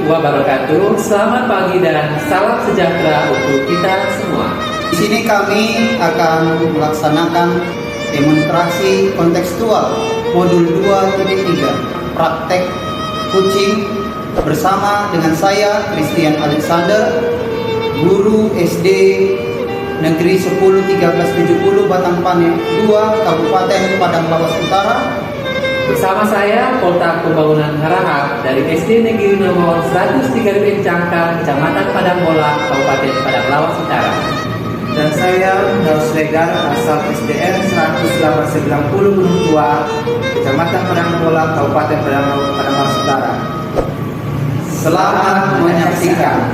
wabarakatuh. Selamat pagi dan salam sejahtera untuk kita semua. Di sini kami akan melaksanakan demonstrasi kontekstual modul 2.3 praktek kucing bersama dengan saya Christian Alexander, guru SD Negeri 10 1370 Batang Pane 2 Kabupaten Padang Lawas Utara. Bersama saya Polta Pembangunan Harahap dari SD Negeri nomor 103 Cangkang, Kecamatan Padang Bola, Kabupaten Padang Lawas Utara. Dan saya Daus Regar asal SDN 190 Gunung Tua, Kecamatan Padang Bola, Kabupaten Padang Lawas Utara. Selamat menyaksikan.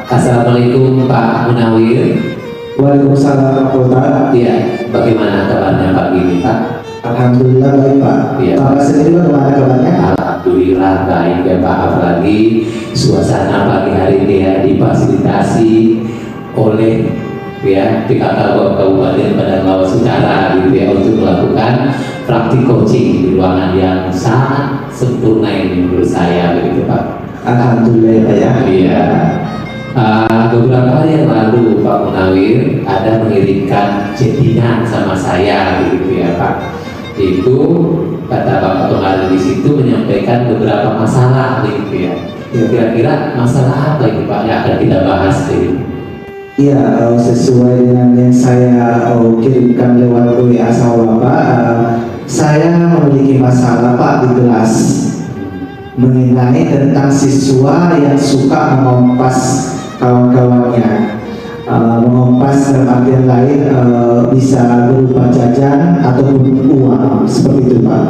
Assalamualaikum Pak Munawir. Waalaikumsalam Pak Ustaz. Iya, bagaimana kabarnya pagi ini Pak? Alhamdulillah baik Pak. Iya. Bapak sendiri bagaimana kabarnya? Alhamdulillah baik ya Pak. Apalagi suasana pagi hari ini ya difasilitasi oleh PKK Kabupaten Padang Lawas Utara gitu ya untuk melakukan praktik coaching di ruangan yang sangat sempurna ini menurut saya begitu Pak. Alhamdulillah ya Pak ya. Iya. Beberapa hari yang lalu Pak Munawir ada mengirimkan chattingan sama saya gitu ya Pak. Itu kata Bapak Munawir di situ menyampaikan beberapa masalah gitu ya. Kira-kira masalah apa itu Pak yang akan kita bahas gitu? Iya, sesuai dengan yang saya kirimkan lewat WA sama Bapak, saya memiliki masalah Pak di kelas mengenai tentang siswa yang suka mengompas kawan-kawannya. Mengompas dalam artian lain bisa berupa jajan ataupun uang, seperti itu Pak.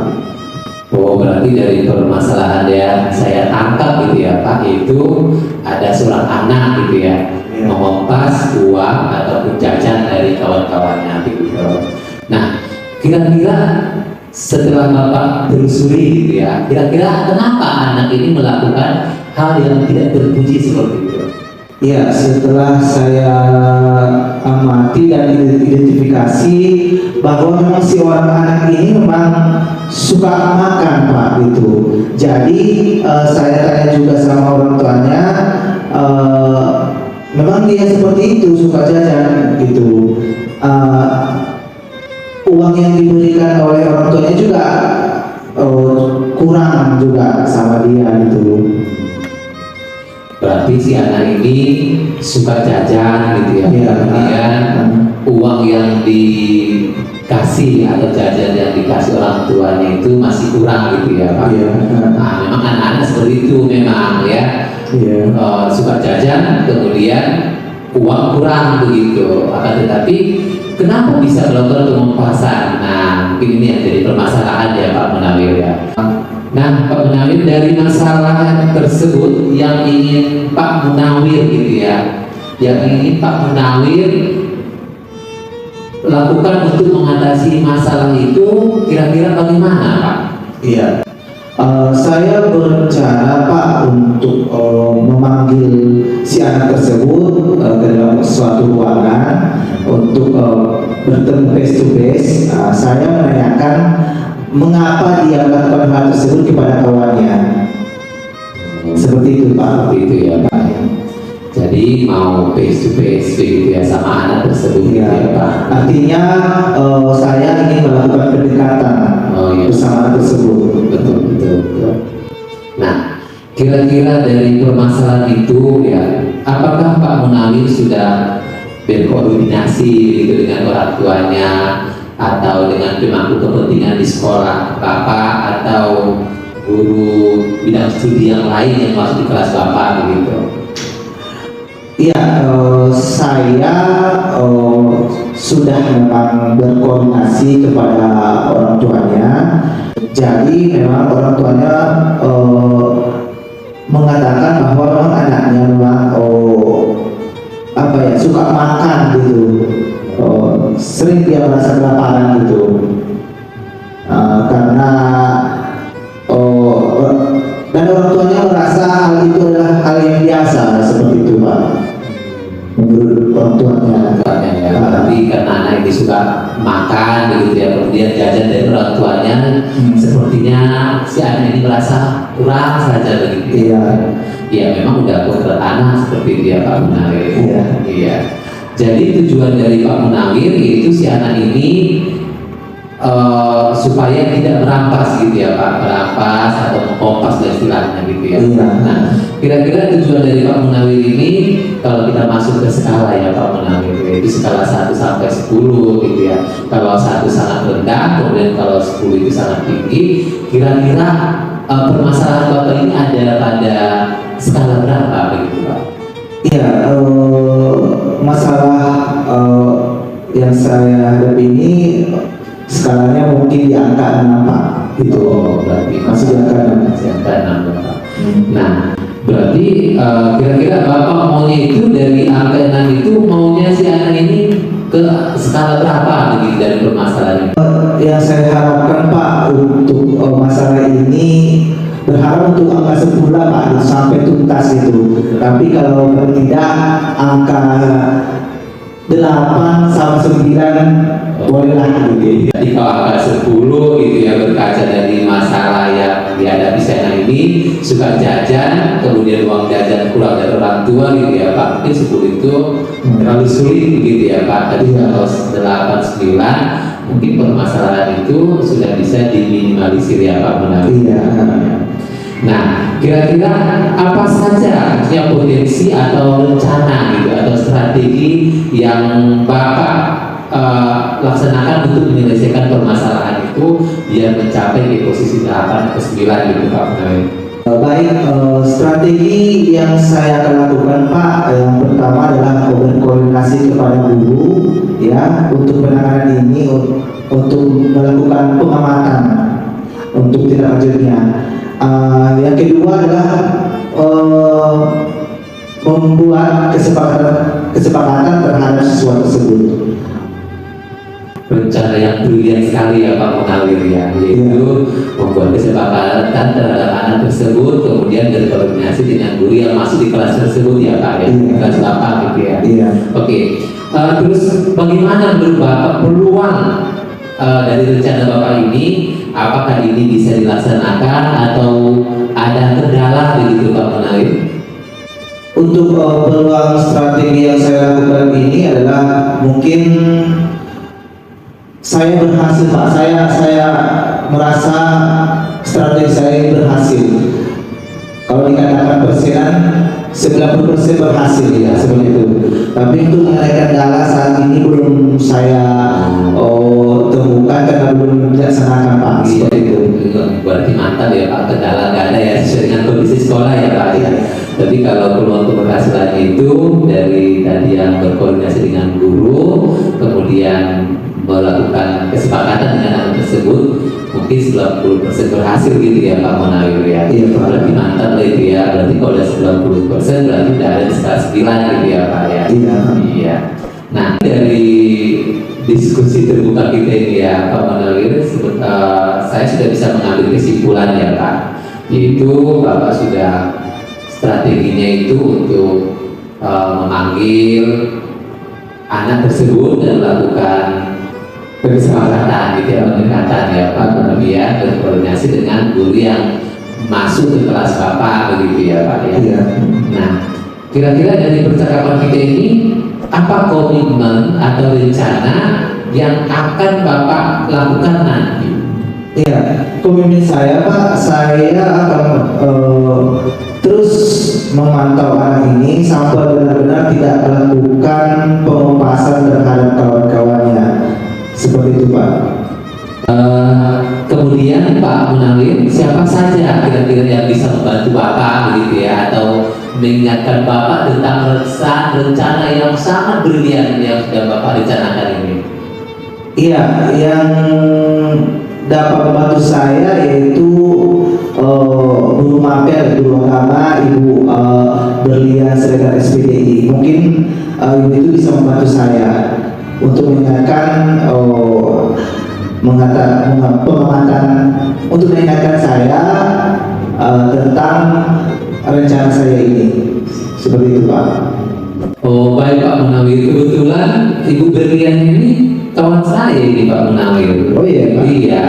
Oh, berarti dari permasalahan yang saya tangkap gitu ya Pak, itu ada seorang anak gitu ya, mengompas uang ataupun jajan dari kawan-kawannya gitu. Nah, kira-kira setelah Bapak telusuri gitu ya, kira-kira kenapa anak ini melakukan hal yang tidak terpuji seperti itu? Ya, setelah saya amati dan identifikasi bahwa memang si orang anak ini memang suka makan Pak gitu. Jadi saya tanya juga sama orang tuanya, memang dia seperti itu, suka jajan gitu. Uang yang diberikan oleh orang tuanya juga kurang juga sama dia gitu. Berarti si anak ini suka jajan gitu ya, Iya. kemudian uang yang dikasih atau jajan yang dikasih orang tuanya itu masih kurang gitu ya Pak. Iya. Nah, memang anak-anak seperti itu memang ya. Iya. Suka jajan kemudian uang kurang begitu. Akan tetapi kenapa bisa melakukan pengompasan? Nah, mungkin ini yang jadi permasalahan ya Pak Munawir ya. Nah, Pak Munawir, dari masalah tersebut yang ingin Pak Munawir gitu ya, yang ingin Pak Munawir lakukan untuk mengatasi masalah itu, kira-kira bagaimana Pak? Iya. Saya berencana Pak untuk memanggil si anak tersebut ke dalam suatu ruangan untuk bertemu face to face. Saya menanyakan mengapa dia melakukan hal tersebut kepada kawannya. Seperti itu Pak. Seperti itu ya Pak. Jadi mau face to face begitu ya sama anak tersebut gitu ya Pak. Artinya saya ingin melakukan pendekatan bersama anak tersebut. Betul. Nah, kira-kira dari permasalahan itu ya, apakah Pak Munawir sudah berkoordinasi gitu dengan orang tuanya atau dengan pemangku kepentingan di sekolah Bapak atau guru bidang studi yang lain yang masuk di kelas Bapak begitu? Iya, saya sudah memang berkoordinasi kepada orang tuanya. Jadi memang orang tuanya mengatakan bahwa memang anaknya memang suka makan gitu. Sering dia merasa kelaparan gitu. Karena dan orang tuanya merasa merasa hal itu adalah hal yang biasa seperti itu Pak. Menurut orang tuanya. Tuanya ya, tapi karena anak ini suka makan begitu ya, kemudian jajan dari orang tuanya, sepertinya si anak ini merasa kurang saja begitu. Iya. Ya memang udah kodrat anak seperti itu ya Pak Munawir. Iya. Iya. Jadi tujuan dari Pak Munawir yaitu si anak ini supaya tidak merampas gitu ya Pak, merampas atau mengkompas dan istilahnya gitu ya. Iya. Nah, kira-kira tujuan dari Pak Munawir ini kalau kita masuk ke skala ya Pak Munawir, yaitu skala 1 sampai 10 gitu ya. Kalau 1 sangat rendah, kemudian kalau 10 itu sangat tinggi, kira-kira permasalahan Bapak ini ada pada skala berapa begitu Pak? Iya, masalah yang saya hadapi ini skalanya mungkin di angka 6 Pak. Gitu. Berarti Masih di angka 6. masih angka 6 Bapak. Nah, berarti kira-kira Bapak maunya itu dari angka 6 itu maunya si anak ini ke skala berapa begitu dari permasalahan ini? Yang saya harapkan Pak untuk masalah ini berharap untuk angka 10 lah Pak sampai tuntas itu. Tapi kalau tidak angka 8 sampai 9 bolehlah gitu. Jadi kalau angka 10 gitu ya, berkaca dari masalah yang dihadapi si anak ini, suka jajan, kemudian uang jajan kurang dari orang tua gitu ya Pak, mungkin 10 itu terlalu sulit gitu ya Pak. Tapi kalau 8, 9 mungkin permasalahan itu sudah bisa diminimalisir ya Pak Munawir. Iya. Nah, kira-kira apa saja yang potensi atau rencana gitu atau strategi yang Bapak laksanakan untuk menyelesaikan permasalahan itu biar mencapai di posisi 8 atau 9 gitu Pak Munawir? Baik, strategi yang saya akan lakukan Pak, yang pertama adalah berkoordinasi kepada guru ya untuk penanganan ini, untuk melakukan pengamatan untuk tindak lanjutnya. Yang kedua adalah membuat kesepakatan terhadap siswa tersebut. Rencana yang brilian sekali ya Pak Munawir ya, yaitu membuat kesepakatan terhadap anak tersebut, kemudian berkoordinasi dengan guru yang masuk di kelas tersebut ya Pak ya, kelas 8 gitu ya. Iya. Oke, terus bagaimana menurut Bapak peluang dari rencana Bapak ini? Apakah ini bisa dilaksanakan atau ada kendala begitu Pak Munawir? Untuk peluang strategi yang saya lakukan ini adalah mungkin saya berhasil Pak. Saya merasa strategi saya berhasil. Kalau dikatakan persenan 90% berhasil ya seperti itu. Tapi untuk mengenai kendala saat ini belum saya temukan karena belum dilaksanakan Pak. Seperti itu. Berarti mantap ya Pak, kendala nggak ada ya sesuai dengan kondisi sekolah ya Pak ya. Tapi kalau peluang keberhasilannya itu dari tadi yang berkoordinasi dengan guru, kemudian melakukan kesepakatan dengan anak tersebut, mungkin 90% berhasil gitu ya Pak Munawir ya. Iya, Pak. Berarti mantap lah itu ya. Berarti kalau udah 90% berarti udah ada di skala 9 gitu ya Pak ya. Iya. Iya. Nah, dari diskusi terbuka kita ini ya Pak Munawir, saya sudah bisa mengambil kesimpulan ya Pak, yaitu Bapak sudah strateginya itu untuk memanggil anak tersebut dan melakukan kesepakatan gitu ya, pendekatan ya Pak, kemudian berkoordinasi dengan guru yang masuk ke kelas Bapak begitu ya Pak ya. Iya. Nah, kira-kira dari percakapan kita ini apa komitmen atau rencana yang akan Bapak lakukan nanti? Iya, komitmen saya Pak, saya akan terus memantau anak ini sampai benar-benar tidak melakukan pengompasan terhadap kawan-kawannya. Seperti itu Pak. Kemudian Pak Munawir, siapa saja kira-kira yang bisa membantu Bapak begitu ya, atau mengingatkan Bapak tentang rencana yang sangat brilian yang sudah Bapak rencanakan ini? Iya, yang dapat membantu saya yaitu guru mapel, guru agama, Ibu Berlian Sregar SPDI. Mungkin ibu itu bisa membantu saya untuk mengingatkan pengamatan untuk mengingatkan saya tentang rencana saya ini. Seperti itu Pak. Oh baik Pak Munawir, kebetulan Ibu Berlian ini kawan saya ini Pak Munawir. Oh iya Pak. Iya,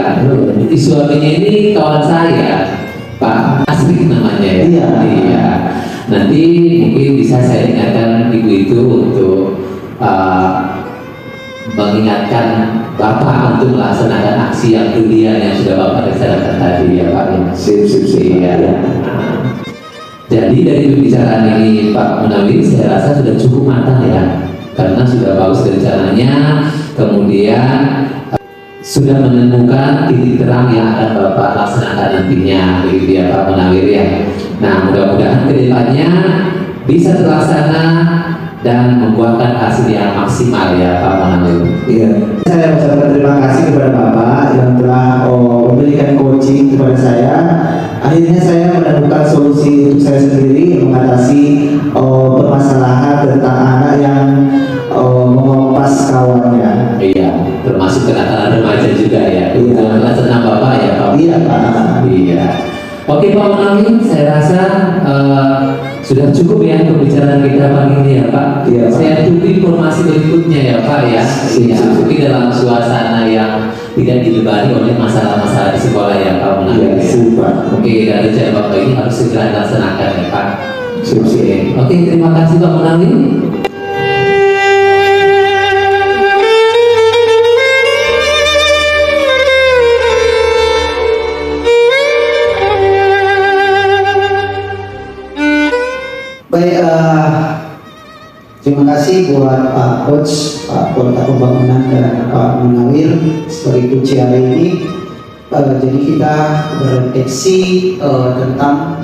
suaminya ini kawan saya, Pak Asri namanya ya. Iya. Iya. Nanti mungkin bisa saya ingatkan Ibu itu untuk mengingatkan Bapak untuk melaksanakan aksi yang duluan yang sudah Bapak rencanakan tadi ya Pak. Sip. Iya. Jadi dari pembicaraan ini Pak Munawir saya rasa sudah cukup matang ya, karena sudah bagus rencananya, kemudian sudah menemukan titik terang yang akan Bapak laksanakan nantinya, begitu ya Pak Munawir ya. Nah mudah-mudahan kedepannya bisa terlaksana dan membuahkan hasil yang maksimal ya Pak Munawir. Iya. Saya ucapkan terima kasih kepada Bapak yang telah memberikan coaching kepada saya. Akhirnya saya menemukan solusi untuk saya sendiri mengatasi permasalahan tentang anak yang mengompas kawannya. Iya, termasuk kenakalan remaja juga ya. Iya. Kita senang Bapak ya Pak. Iya Pak. Iya. Oke Pak Munawir, saya rasa sudah cukup ya pembicaraan kita pagi ini ya Pak. Iya, Pak. Saya tunggu informasi berikutnya ya Pak ya. Iya, mungkin dalam suasana yang tidak dibebani oleh masalah-masalah di sekolah ya Pak Munawir. Iya, sip, Pak. Oke, dan rencana Bapak ini harus segera dilaksanakan ya Pak. Sip. Oke, terima kasih Pak Munawir. Baik, terima kasih buat Pak Coach, Pak Kota Pembangunan dan Pak Munawir sebagai kunci hari ini. Jadi kita berefleksi tentang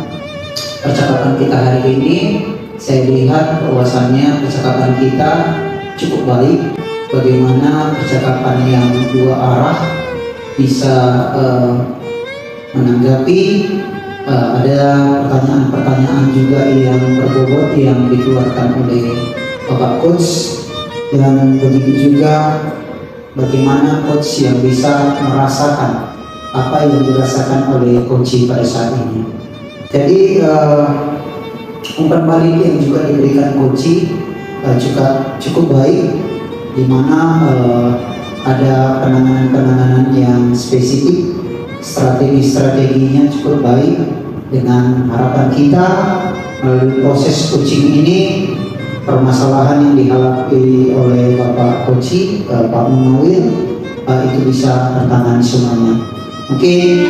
percakapan kita hari ini. Saya lihat bahwasannya percakapan kita cukup baik. Bagaimana percakapan yang dua arah bisa menanggapi. Ada pertanyaan-pertanyaan juga yang berbobot yang dikeluarkan oleh Bapak Coach, dan begitu juga bagaimana Coach yang bisa merasakan apa yang dirasakan oleh Coach pada saat ini. Jadi umpan balik yang juga diberikan Coach juga cukup baik, di mana ada penanganan-penanganan yang spesifik, strategi-strateginya cukup baik. Dengan harapan kita melalui proses coaching ini, permasalahan yang dihadapi oleh Bapak Coach, Pak Munawir, itu bisa tertangani semuanya. Mungkin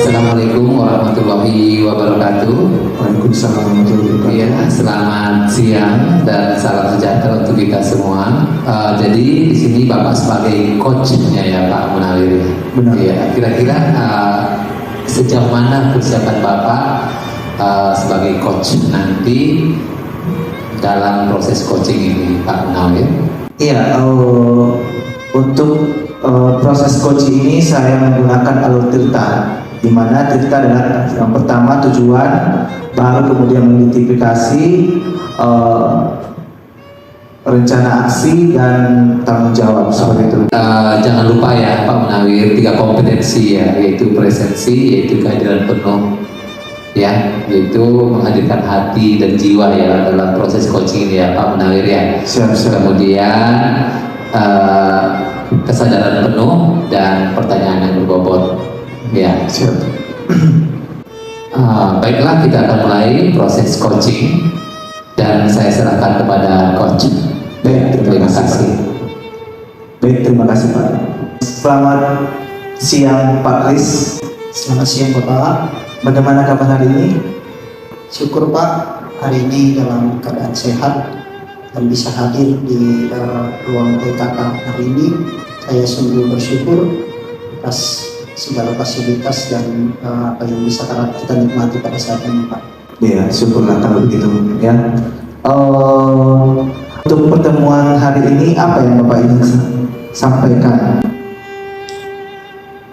Assalamualaikum warahmatullahi wabarakatuh. Waalaikumsalam warahmatullahi wabarakatuh. Iya, selamat siang dan salam sejahtera untuk kita semua. Jadi di sini Bapak sebagai coachnya ya Pak Munawir. Benar. Iya, kira-kira sejauh mana persiapan Bapak sebagai coach nanti dalam proses coaching ini Pak Munawir? Iya, untuk proses coaching ini saya menggunakan alur tirta, di mana tirta adalah yang pertama tujuan, baru kemudian mengidentifikasi rencana aksi dan tanggung jawab, seperti itu. Jangan lupa ya Pak Munawir, 3 kompetensi ya, yaitu presensi, yaitu kehadiran penuh, ya, yaitu menghadirkan hati dan jiwa ya dalam proses coaching ini ya Pak Munawir ya. Siap. Kemudian kesadaran penuh dan pertanyaan yang berbobot ya. Siap. Baiklah, kita akan mulai proses coaching dan saya serahkan kepada coach. Baik, Terima kasih. Baik, terima kasih Pak. Selamat siang Pak Kris. selamat siang Bapak. Bagaimana kabar hari ini? Syukur Pak, hari ini dalam keadaan sehat dan bisa hadir di ruang PKK hari ini. Saya sungguh bersyukur atas segala fasilitas dan apa yang bisa kita nikmati pada saat ini Pak. Ya, syukurlah kalau begitu ya. Untuk pertemuan hari ini apa yang Bapak ingin sampaikan?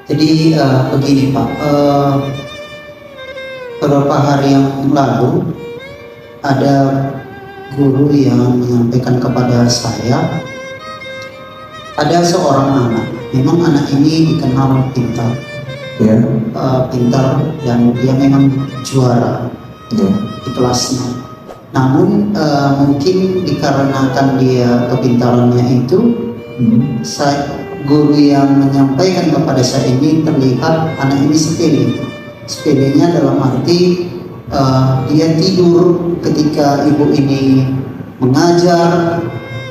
Jadi begini Pak, beberapa hari yang lalu ada guru yang menyampaikan kepada saya, ada seorang anak, memang anak ini dikenal pintar, Ya. Pintar dan dia memang juara Ya. di kelasnya. Namun mungkin dikarenakan dia kepintarannya itu, guru yang menyampaikan kepada saya ini terlihat anak ini sepelenya dalam arti dia tidur ketika ibu ini mengajar,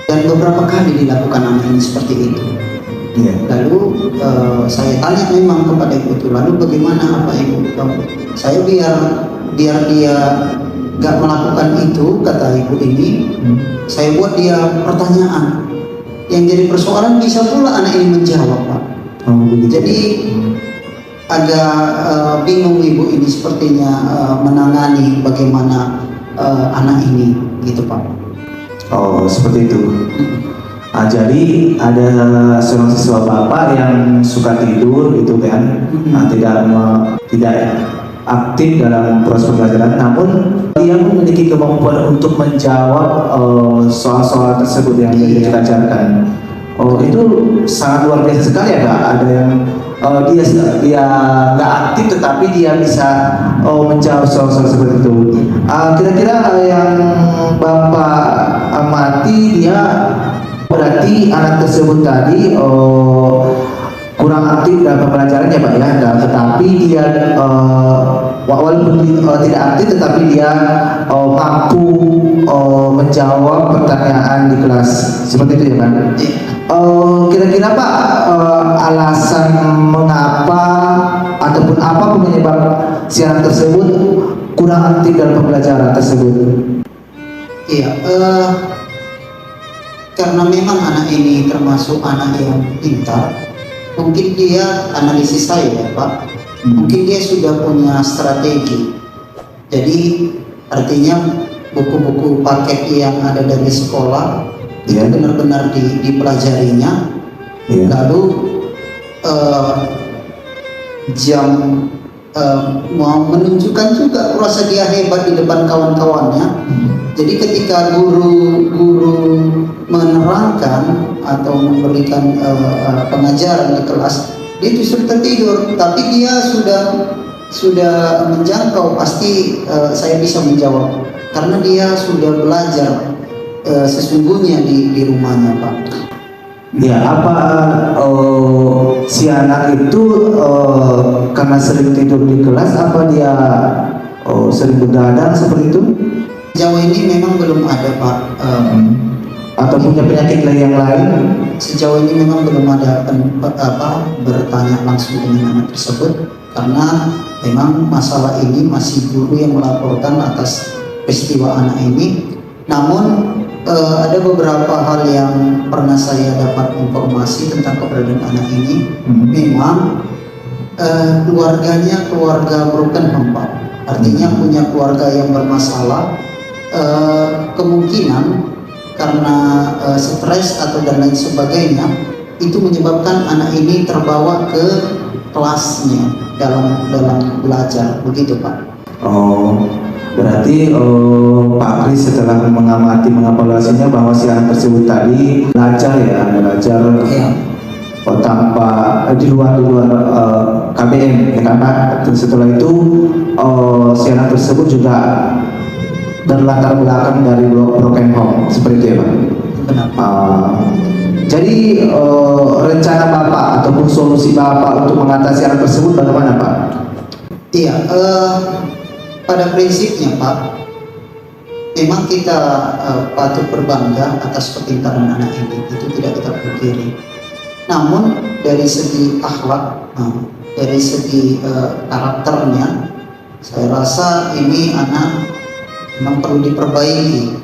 dan beberapa kali dilakukan anak ini seperti itu. Ya. Lalu saya tanya memang kepada ibu itu, lalu bagaimana apa ibu? Saya biar dia gak melakukan itu, kata ibu ini, saya buat dia pertanyaan. Yang jadi persoalan bisa pula anak ini menjawab, Pak. Oh, begitu. Jadi agak bingung ibu ini sepertinya menangani bagaimana anak ini, gitu Pak. Oh, seperti itu. Jadi ada seorang siswa bapak yang suka tidur gitu kan, tidak aktif dalam proses pembelajaran, namun dia memiliki kemampuan untuk menjawab soal-soal tersebut yang kita ajarkan. Oh, itu sangat luar biasa sekali ya Kak. Ada yang dia nggak aktif tetapi dia bisa menjawab soal-soal seperti itu. Kira-kira yang Bapak amati, dia berarti anak tersebut tadi kurang aktif dalam pembelajaran ya Pak ya, tetapi dia walaupun tidak aktif tetapi dia mampu menjawab pertanyaan di kelas, seperti itu ya Pak. Kira-kira Pak, alasan mengapa ataupun apa penyebab si anak tersebut kurang aktif dalam pembelajaran tersebut? Iya, karena memang anak ini termasuk anak yang pintar. Mungkin dia, analisis saya ya Pak, mungkin dia sudah punya strategi. Jadi artinya buku-buku paket yang ada dari sekolah itu benar-benar dipelajarinya. Lalu jam mau menunjukkan juga rasa dia hebat di depan kawan-kawannya. Jadi ketika guru menerangkan atau memberikan pengajaran di kelas, dia justru tertidur, tapi dia sudah menjangkau, pasti saya bisa menjawab karena dia sudah belajar sesungguhnya di rumahnya Pak. Ya, apa si anak itu karena sering tidur di kelas, apa dia sering begadang seperti itu? Sejauh ini memang belum ada Pak. Atau punya penyakit yang lain? Sejauh ini memang belum ada bertanya langsung dengan anak tersebut, karena memang masalah ini masih guru yang melaporkan atas peristiwa anak ini. Namun ada beberapa hal yang pernah saya dapat informasi tentang keberadaan anak ini. Memang keluarganya keluarga broken home Pak, artinya punya keluarga yang bermasalah. Kemungkinan karena stres atau dan lain sebagainya, itu menyebabkan anak ini terbawa ke kelasnya dalam belajar, begitu Pak. Oh, berarti Pak Kris setelah mengevaluasinya bahwa si anak tersebut tadi belajar tanpa di luar KBM ya, karena setelah itu si anak tersebut juga berlatar belakang dari broken home, seperti itu ya Pak. Benar. Jadi rencana Bapak ataupun solusi Bapak untuk mengatasi anak tersebut bagaimana Pak? Iya, pada prinsipnya Pak, memang kita patut berbangga atas kepintaran anak ini, itu tidak kita pungkiri. Namun dari segi akhlak, dari segi karakternya, saya rasa ini anak memang perlu diperbaiki.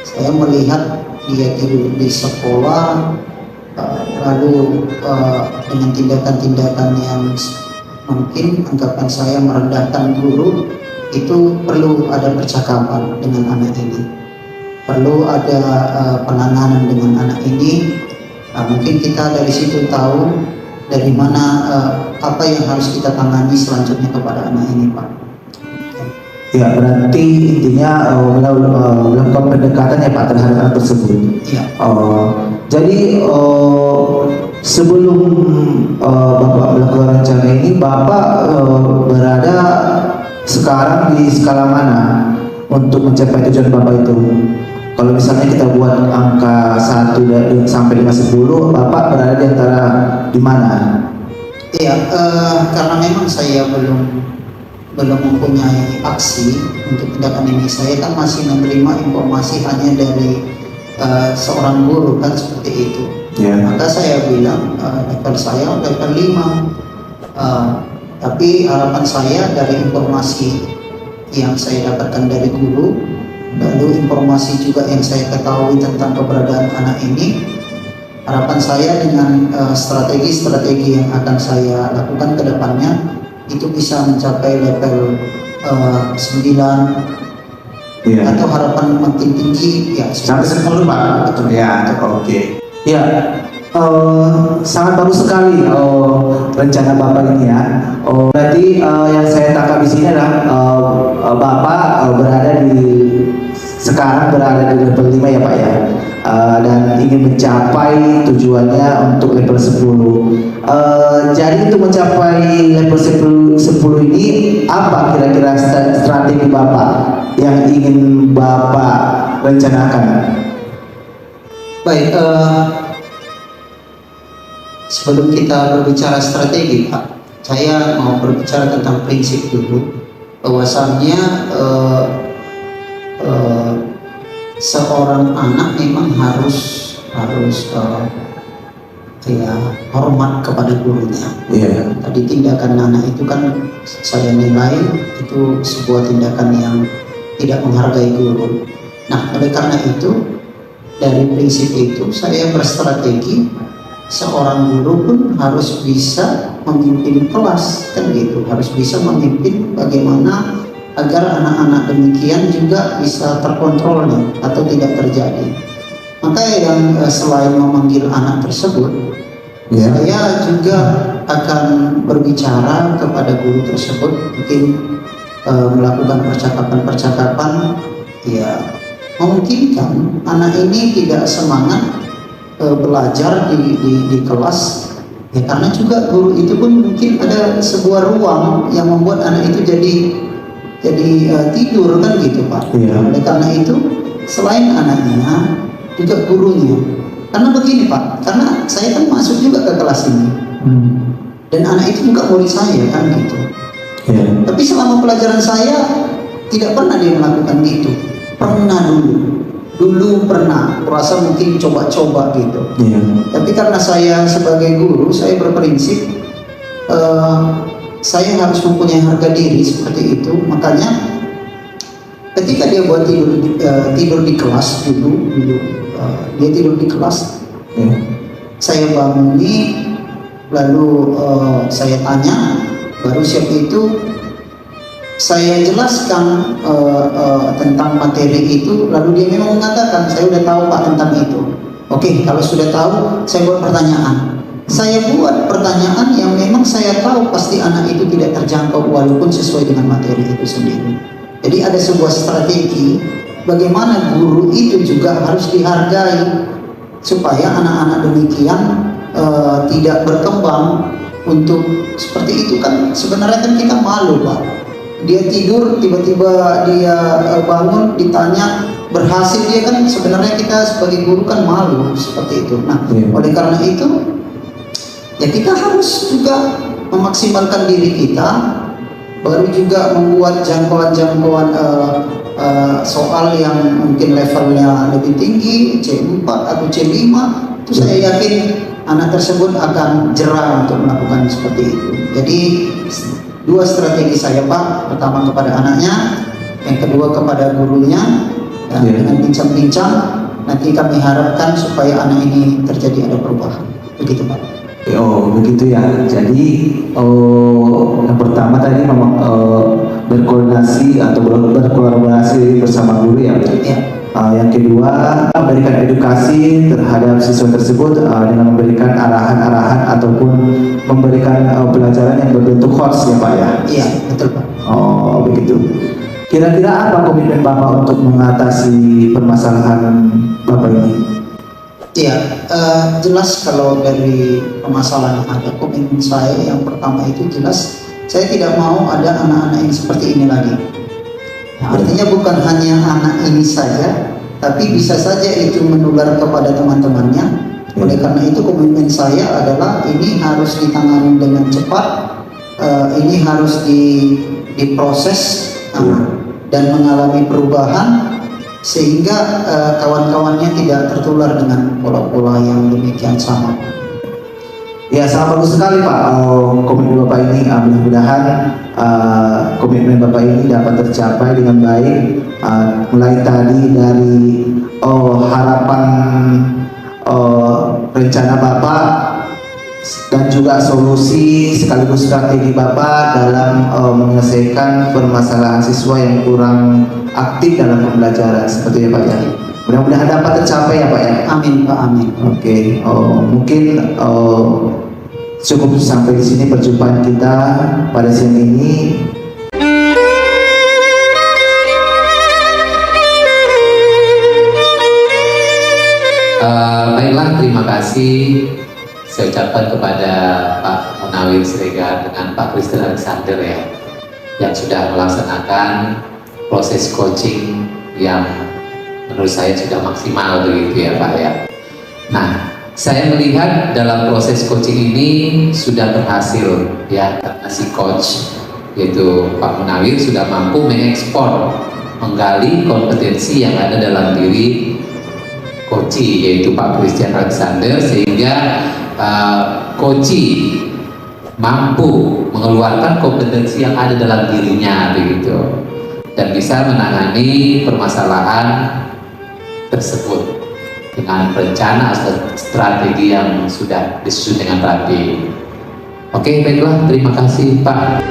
Saya melihat dia tidur di sekolah, lalu dengan tindakan-tindakan yang mungkin anggapan saya merendahkan guru, itu perlu ada percakapan dengan anak ini, perlu ada penanganan dengan anak ini. Mungkin kita dari situ tahu dari mana apa yang harus kita tangani selanjutnya kepada anak ini Pak. Ya, berarti intinya melakukan pendekatan ya Pak terhadap anak tersebut. Iya. Jadi sebelum Bapak melakukan rencana ini, Bapak berada sekarang di skala mana untuk mencapai tujuan Bapak itu? Kalau misalnya kita buat angka 1 sampai 5, 10, Bapak berada di antara di mana? Iya, karena memang saya belum mempunyai aksi untuk tindakan ini. Saya kan masih menerima informasi hanya dari seorang guru kan seperti itu. Ya. Maka saya bilang level saya level 5. Tapi harapan saya dari informasi yang saya dapatkan dari guru, lalu informasi juga yang saya ketahui tentang keberadaan anak ini, harapan saya dengan strategi-strategi yang akan saya lakukan ke depannya itu bisa mencapai level 9 Iya. atau harapan makin tinggi ya Sampai 10 Pak. Betul ya. Oke. Ya. Sangat bagus sekali rencana Bapak ini ya. Berarti yang saya tangkap di sini adalah Bapak sekarang berada di level 5 ya Pak ya. Dan ingin mencapai tujuannya untuk level 10. Jadi untuk mencapai level 10 ini apa kira-kira strategi Bapak yang ingin Bapak rencanakan? baik. Sebelum kita berbicara strategi Pak, saya mau berbicara tentang prinsip dulu, bahwasannya seorang anak memang harus ya hormat kepada gurunya. Iya. Tadi tindakan anak itu kan saya nilai itu sebuah tindakan yang tidak menghargai guru. Nah, oleh karena itu dari prinsip itu saya berstrategi seorang guru pun harus bisa memimpin kelas kan gitu, harus bisa memimpin bagaimana agar anak-anak demikian juga bisa terkontrolnya atau tidak terjadi. Maka yang selain memanggil anak tersebut, saya juga akan berbicara kepada guru tersebut, mungkin melakukan percakapan-percakapan ya memungkinkan anak ini tidak semangat belajar di kelas ya, karena juga guru itu pun mungkin ada sebuah ruang yang membuat anak itu jadi tidur kan gitu Pak. Iya. Oleh karena itu selain anaknya juga gurunya, karena begini Pak, karena saya kan masuk juga ke kelas ini dan anak itu juga murid saya kan gitu. Iya. Tapi selama pelajaran saya tidak pernah dia melakukan gitu. Pernah dulu pernah, kurasa mungkin coba-coba gitu. Iya. Tapi karena saya sebagai guru, saya berprinsip saya harus mempunyai harga diri seperti itu. Makanya ketika dia buat tidur di kelas dulu dia tidur di kelas, saya banguni, lalu saya tanya, baru siap itu saya jelaskan tentang materi itu, lalu dia memang mengatakan saya udah tahu Pak tentang itu. Oke, kalau sudah tahu, saya buat pertanyaan. Saya buat pertanyaan yang memang saya tahu pasti anak itu tidak terjangkau walaupun sesuai dengan materi itu sendiri. Jadi ada sebuah strategi bagaimana guru itu juga harus dihargai supaya anak-anak demikian tidak berkembang untuk seperti itu kan. Sebenarnya kan kita malu Pak. Dia tidur, tiba-tiba dia bangun, ditanya berhasil dia kan, sebenarnya kita sebagai guru kan malu seperti itu. Nah, oleh karena itu ya kita harus juga memaksimalkan diri kita, baru juga membuat jangkauan-jangkauan soal yang mungkin levelnya lebih tinggi, C4 atau C5, itu saya yakin anak tersebut akan jerah untuk melakukan seperti itu. Jadi dua strategi saya Pak, pertama kepada anaknya, yang kedua kepada gurunya, dan dengan bincang-bincang nanti kami harapkan supaya anak ini terjadi ada perubahan. Begitu Pak. Oh begitu ya. Jadi yang pertama tadi memang berkoordinasi atau berkolaborasi bersama guru ya. Yang kedua memberikan edukasi terhadap siswa tersebut dengan memberikan arahan-arahan ataupun memberikan pelajaran yang berbentuk hots ya Pak ya. Iya betul Pak. Oh begitu. Kira-kira apa komitmen Bapak untuk mengatasi permasalahan Bapak ini? Ya, jelas kalau dari permasalahan yang ada, komitmen saya yang pertama itu jelas saya tidak mau ada anak-anak yang seperti ini lagi. Artinya bukan hanya anak ini saja, tapi bisa saja itu menular kepada teman-temannya. Oleh karena itu komitmen saya adalah ini harus ditangani dengan cepat, ini harus diproses dan mengalami perubahan sehingga kawan-kawannya tidak tertular dengan pola-pola yang demikian sama. Ya, sangat bagus sekali Pak komitmen Bapak ini. Mudah-mudahan komitmen Bapak ini dapat tercapai dengan baik. Mulai tadi dari harapan rencana Bapak dan juga solusi sekaligus strategi Bapak dalam menyelesaikan permasalahan siswa yang kurang aktif dalam pembelajaran seperti itu Pak ya. Mudah-mudahan dapat tercapai ya Pak ya. Amin Pak, amin. Oke, mungkin cukup sampai di sini perjumpaan kita pada siang ini. Baiklah, terima kasih saya ucapkan kepada Pak Munawir Siregar dengan Pak Christian Alexander ya, yang sudah melaksanakan proses coaching yang menurut saya sudah maksimal begitu ya Pak ya. Nah, saya melihat dalam proses coaching ini sudah berhasil ya, karena si coach yaitu Pak Munawir sudah mampu mengekspor, menggali kompetensi yang ada dalam diri coach yaitu Pak Christian Alexander, sehingga coach mampu mengeluarkan kompetensi yang ada dalam dirinya begitu, dan bisa menangani permasalahan tersebut dengan rencana atau strategi yang sudah disusun dengan rapi. Oke, baiklah, terima kasih Pak.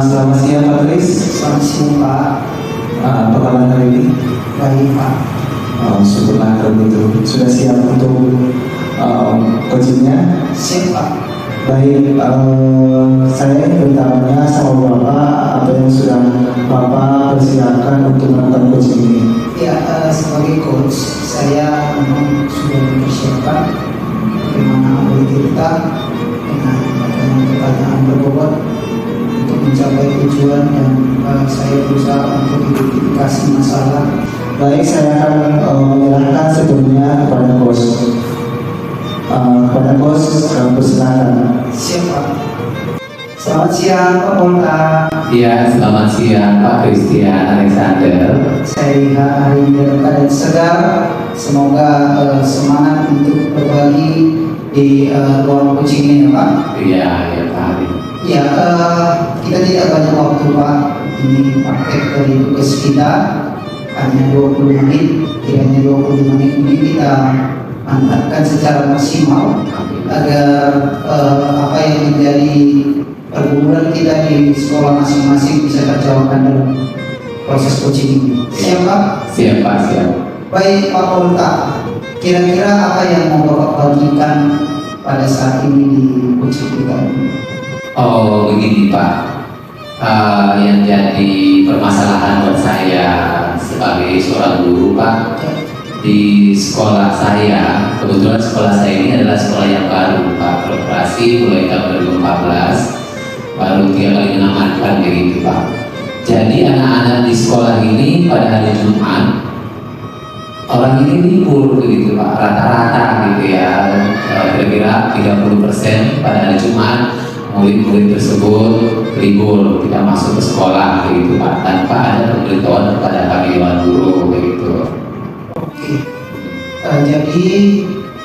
Selamat siang Pak Tris. Selamat siang Pak. Apa kabar hari ini? Baik Pak. Syukurlah kalau begitu. Sudah siap untuk coachingnya? Siap Pak. Baik, saya ingin bertanya sama Bapak apa yang sudah Bapak persiapkan untuk melakukan coaching ini? Ya, sebagai coach saya memang sudah mempersiapkan bagaimana ahli kita dengan pertanyaan berbobot untuk mencapai tujuan, dan saya berusaha untuk identifikasi masalah. Baik, saya akan menyerahkan sebelumnya kepada coach. Kepada coach, persilakan. Siap Pak. Selamat siang Pak Polta. Ya, selamat siang Pak Christian Alexander. Saya lihat hari ini dalam keadaan segar. Semoga semangat untuk berbagi di ruang coaching ini Pak. Iya, ya Pak. Ya, kita tidak banyak waktu Pak. Ini paket dari tugas kita hanya 20 menit. Kiranya 20 menit ini kita manfaatkan secara maksimal agar apa yang menjadi pergumulan kita di sekolah masing-masing bisa terjawabkan dalam proses coaching ini. Siap Pak? Siap Pak, siap. Baik Pak Polta, kira-kira apa yang mau Bapak bagikan pada saat ini di coaching kita ini? Oh, begini Pak, yang jadi permasalahan buat saya sebagai seorang guru Pak, di sekolah saya, kebetulan sekolah saya ini adalah sekolah yang baru Pak, beroperasi mulai tahun 2014, baru 3 kali menamatkan begitu Pak. Jadi anak-anak di sekolah ini pada hari Jumat, orang ini libur begitu Pak, rata-rata gitu ya, kira-kira 30% pada hari Jumat murid-murid tersebut libur, tidak masuk ke sekolah begitu Pak, tanpa ada pemberitahuan kepada kami dewan guru begitu. Oke, jadi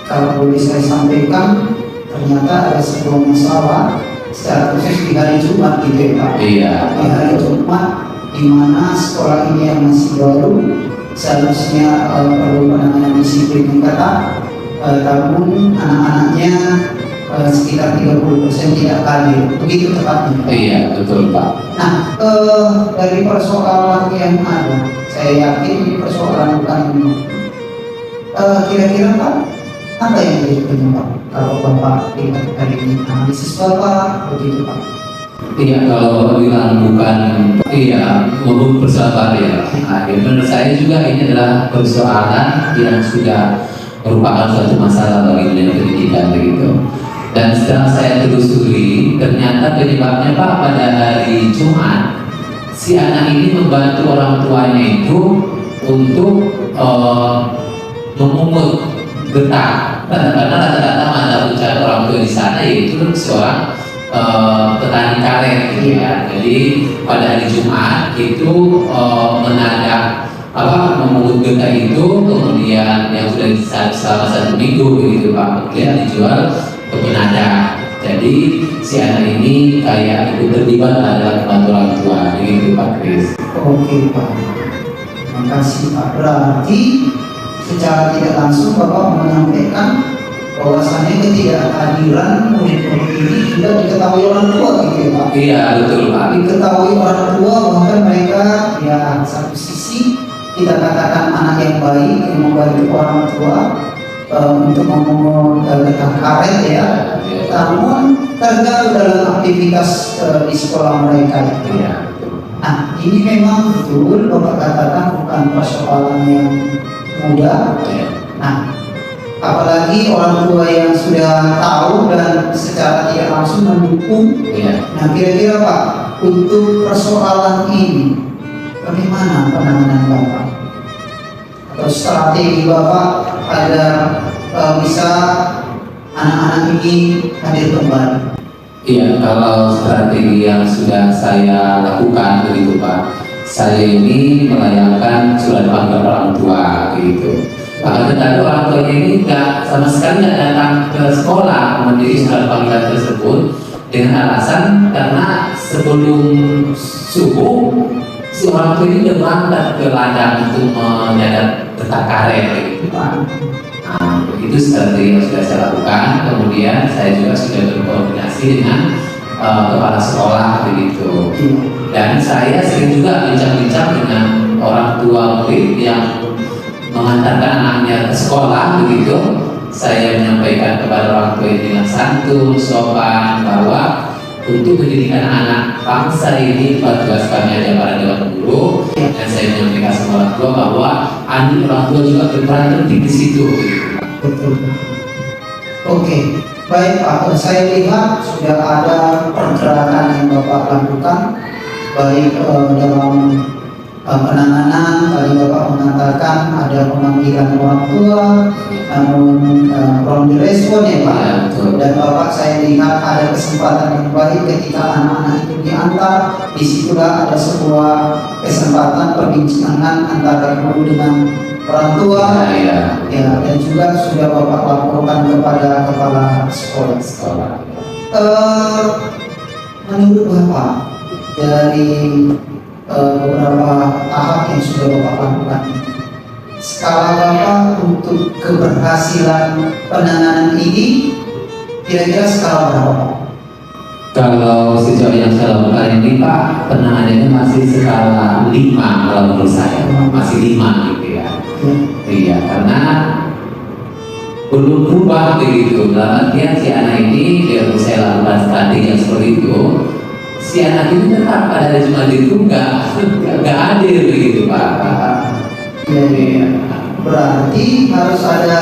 kalau boleh saya sampaikan, ternyata ada sebuah masalah secara khusus di hari Jumat gitu ya Pak. Iya. Di hari Jumat, di mana sekolah ini yang masih baru, seharusnya perlu penanganan disiplin yang ketat, namun anak-anaknya sekitar 30% tidak hadir, begitu tepatnya. Iya, betul Pak. Nah, dari persoalan yang ada, saya yakin ini persoalan bukan ini. Kira-kira Pak, apa yang jadi penyebab kalau Bapak lihat hari ini analisis Bapak begitu Pak? Iya, kalau bilang bukan, iya, maupun persoalan ya. Menurut saya juga ini adalah persoalan yang sudah merupakan suatu masalah bagi dunia pendidikan begitu. Dan setelah saya telusuri, ternyata penyebabnya Pak pada hari Jumat, si anak ini membantu orang tuanya itu untuk memungut getah. Karena rata-rata mata pencarian orang tua di sana yaitu seorang petani karet gitu ya. Jadi pada hari Jumat itu menadak memungut getah itu, kemudian yang sudah disayat selama 1 minggu begitu Pak, kemudian dijual ke penadak. Jadi si anak ini kayak ikut terlibat adalah membantu orang tua begitu Pak Kris. Oke Pak, terima kasih Pak. Berarti secara tidak langsung Bapak menyampaikan bahwasannya ketidakhadiran murid-murid ini juga diketahui orang tua gitu ya Pak? Iya betul Pak. Diketahui orang tua, bahkan mereka ya satu sisi kita katakan anak yang baik yang membantu orang tua untuk memungut getah karet ya, namun terganggu dalam aktivitas di sekolah mereka. Iya. Nah ini memang betul Bapak katakan bukan persoalan yang mudah. Nah, apalagi orang tua yang sudah tahu dan secara tidak langsung mendukung. Nah, kira-kira Pak, untuk persoalan ini bagaimana penanganan Bapak atau strategi Bapak agar bisa anak-anak ini hadir kembali? Iya, kalau strategi yang sudah saya lakukan begitu Pak, saya ini melayangkan surat panggilan orang tua gitu. Bahkan tetapi orang tuanya ini sama sekali nggak datang ke sekolah memenuhi surat panggilan tersebut dengan alasan karena sebelum subuh si orang tua ini sudah berangkat ke ladang untuk menyadap getah karet gitu Pak. Nah, itu strategi yang sudah saya lakukan. Kemudian saya juga sudah berkoordinasi dengan kepala sekolah begitu. Dan saya sering juga bincang-bincang dengan orang tua murid yang mengantarkan anaknya ke sekolah begitu. Saya menyampaikan kepada orang tua dengan santun, sopan bahwa untuk pendidikan anak bangsa ini tugas kami ada para dewan guru, dan saya menyampaikan sama orang tua bahwa orang tua juga berperan penting di situ. Betul. Oke, baik Pak. Saya lihat sudah ada pergerakan yang Bapak lakukan baik dalam penanganan. Tadi Bapak mengatakan ada pemanggilan orang tua, namun belum direspon ya Pak. Ya, betul. Dan Bapak saya lihat ada kesempatan yang baik ketika anak-anak itu diantar. Disitulah ada sebuah kesempatan perbincangan antara guru dengan orang tua. Ya. Ya, dan juga sudah Bapak laporkan kepada kepala sekolah. Menurut Bapak dari beberapa tahap yang sudah Bapak lakukan, skala Bapak untuk keberhasilan penanganan ini kira-kira skala berapa Pak? Kalau sejauh yang saya lakukan ini Pak, penanganannya masih skala 5 kalau menurut saya, masih 5 gitu ya. Iya, karena belum berubah begitu. Dalam artian si anak ini, biar saya lakukan strategi yang seperti itu, si anak ini tetap pada hari Jumat itu nggak hadir begitu Pak. Iya. Berarti harus ada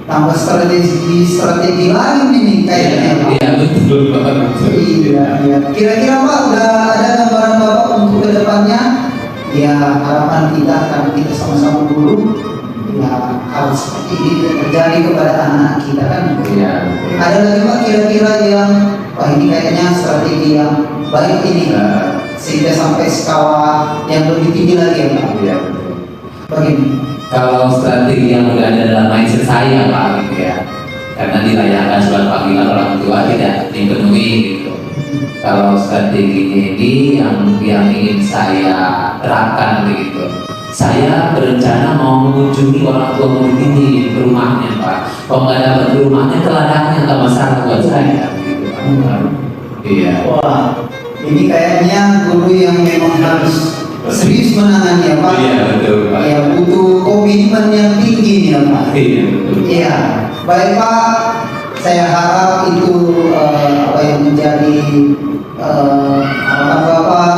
tambah strategi lain ini kayaknya Pak. Iya betul Pak. Iya. Kira-kira Pak udah ada gambaran Bapak untuk kedepannya? Ya harapan kita karena kita sama-sama guru, ya hal seperti ini tidak terjadi kepada anak-anak kita kan. Iya. Ada lagi Pak kira-kira yang wah ini kayaknya strategi yang baik ini sehingga sampai skala yang lebih tinggi lagi ya Pak. Iya. Bagaimana? Kalau strategi yang udah ada dalam mindset saya Pak gitu ya, karena dilayangkan surat panggilan orang tua tidak dipenuhi gitu. Kalau strateginya ini yang ingin saya terapkan begitu. Saya berencana mau mengunjungi orang tua murid ini ke rumahnya, Pak. Kalau nggak dapat ke rumahnya, ke ladangnya nggak masalah buat saya, begitu, Pak. Iya. Wah, ini kayaknya guru yang memang harus serius menangani ya Pak. Iya, betul, Pak. Ya, butuh komitmen yang tinggi nih ya Pak. Iya, betul. Iya, baik Pak. Saya harap itu apa yang menjadi harapan Bapak.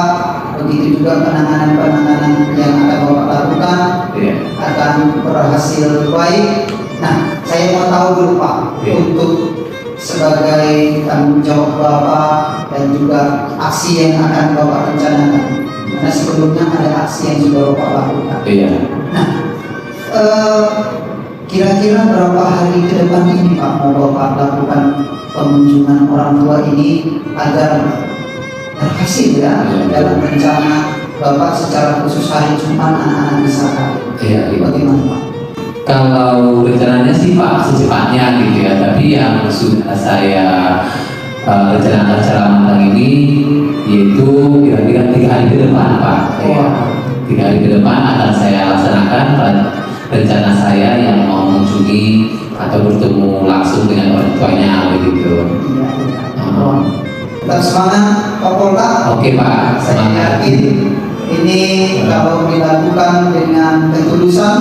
Begitu juga penanganan-penanganan yang akan Bapak lakukan Iya. akan berhasil baik. Nah, saya mau tahu dulu Pak, Iya. untuk sebagai tanggung jawab Bapak dan juga aksi yang akan Bapak rencanakan. Karena sebelumnya ada aksi yang sudah Bapak lakukan. Iya. Nah, kira-kira berapa hari ke depan ini Pak mau Bapak lakukan pengunjungan orang tua ini agar berhasil ya Iya. dalam rencana Bapak secara khusus hari Jumat anak-anak wisata. Iya, iya. Bagaimana Pak? Kalau rencananya sih Pak secepatnya gitu ya, tapi yang sudah saya rencanakan secara matang ini yaitu kira-kira 3 hari ke depan Pak. Ya, 3 hari ke depan akan saya laksanakan rencana saya yang mau mengunjungi atau bertemu langsung dengan orang tuanya begitu. Iya, iya. Tetap semangat Pak Polda. Oke Pak, Saya semangat. yakin ini kalau dilakukan dengan ketulusan,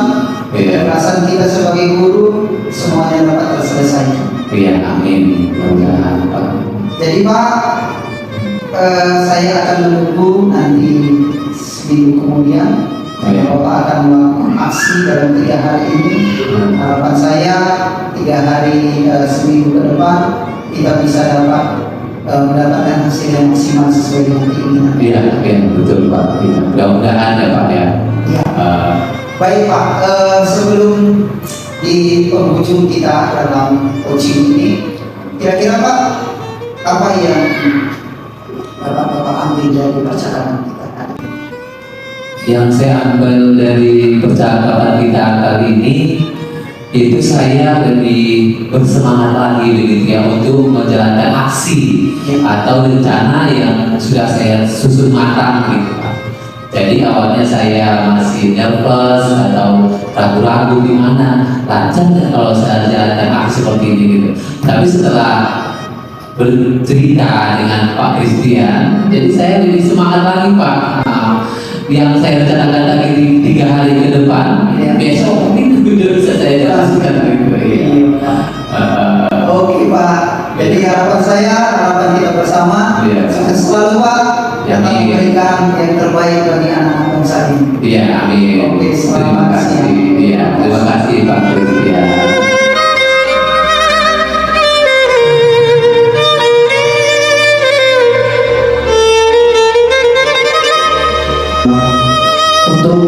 Iya. perasaan kita sebagai guru semuanya dapat terselesaikan. Iya, amin. Mudah-mudahan Pak. Jadi Pak, saya akan menunggu nanti seminggu kemudian. Iya. Bapak akan melakukan aksi dalam 3 hari ini. Harapan saya 3 hari seminggu ke depan kita bisa dapat mendapatkan hasil yang maksimal sesuai dengan keinginan. Iya, iya, betul Pak. Iya. Mudah-mudahan ya Pak ya. Ya. Eh, Baik Pak, sebelum di penghujung kita dalam coaching ini, kira-kira Pak, apa yang Bapak ambil dari percakapan kita tadi? Yang saya ambil dari percakapan kita kali ini itu saya lebih bersemangat lagi begitu ya untuk menjalankan aksi atau rencana yang sudah saya susun matang gitu Pak. Jadi awalnya saya masih nervous atau ragu-ragu gimana lancar nggak kalau saya jalankan aksi seperti ini gitu. Tapi setelah bercerita dengan Pak Christian, jadi saya lebih semangat lagi Pak. Nah, yang saya rencanakan lagi di 3 hari ke depan, besok mungkin sudah bisa saya jelaskan gitu ya. Oke Pak, jadi harapan saya, harapan kita bersama, Iya. sukses selalu Pak, Ya, dapat amin. memberikan yang terbaik bagi anak-anak bangsa ini. Iya, amin. Oke, Terima selamat kasih. siang. Iya, terima kasih Pak Christian. Untuk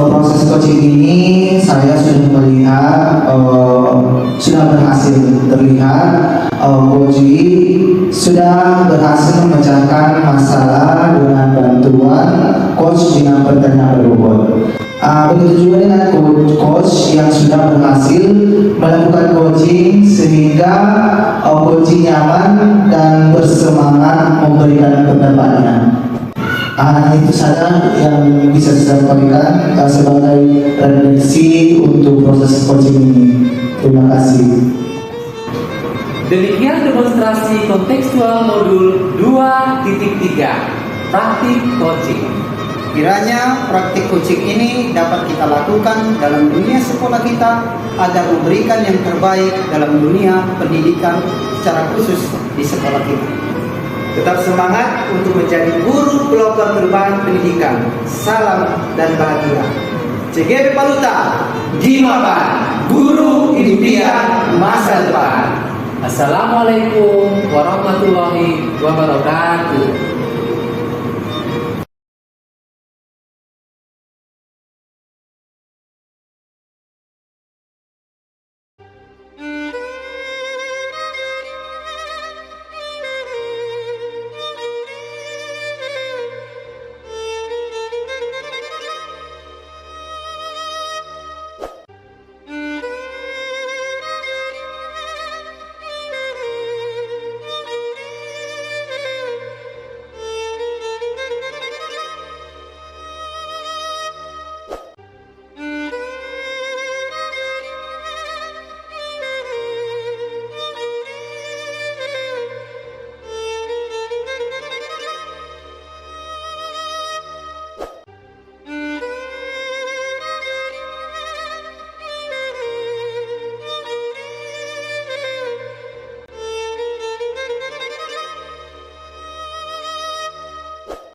proses coaching ini saya sudah melihat sudah berhasil terlihat Koji sudah berhasil memecahkan masalah dengan bantuan coach dengan pertanyaan berbobot. Begitu juga dengan coach yang sudah berhasil melakukan coaching sehingga coach nyaman dan bersemangat memberikan pendapatnya. Itu saja yang bisa saya sampaikan sebagai referensi untuk proses coaching ini. Terima kasih. Demikian demonstrasi kontekstual modul 2.3 praktik coaching. Kiranya praktik coaching ini dapat kita lakukan dalam dunia sekolah kita agar memberikan yang terbaik dalam dunia pendidikan secara khusus di sekolah kita. Tetap semangat untuk menjadi guru pelopor perubahan pendidikan. Salam dan bahagia. CGP Paluta, Gimapan, guru impian masa depan. Assalamualaikum warahmatullahi wabarakatuh.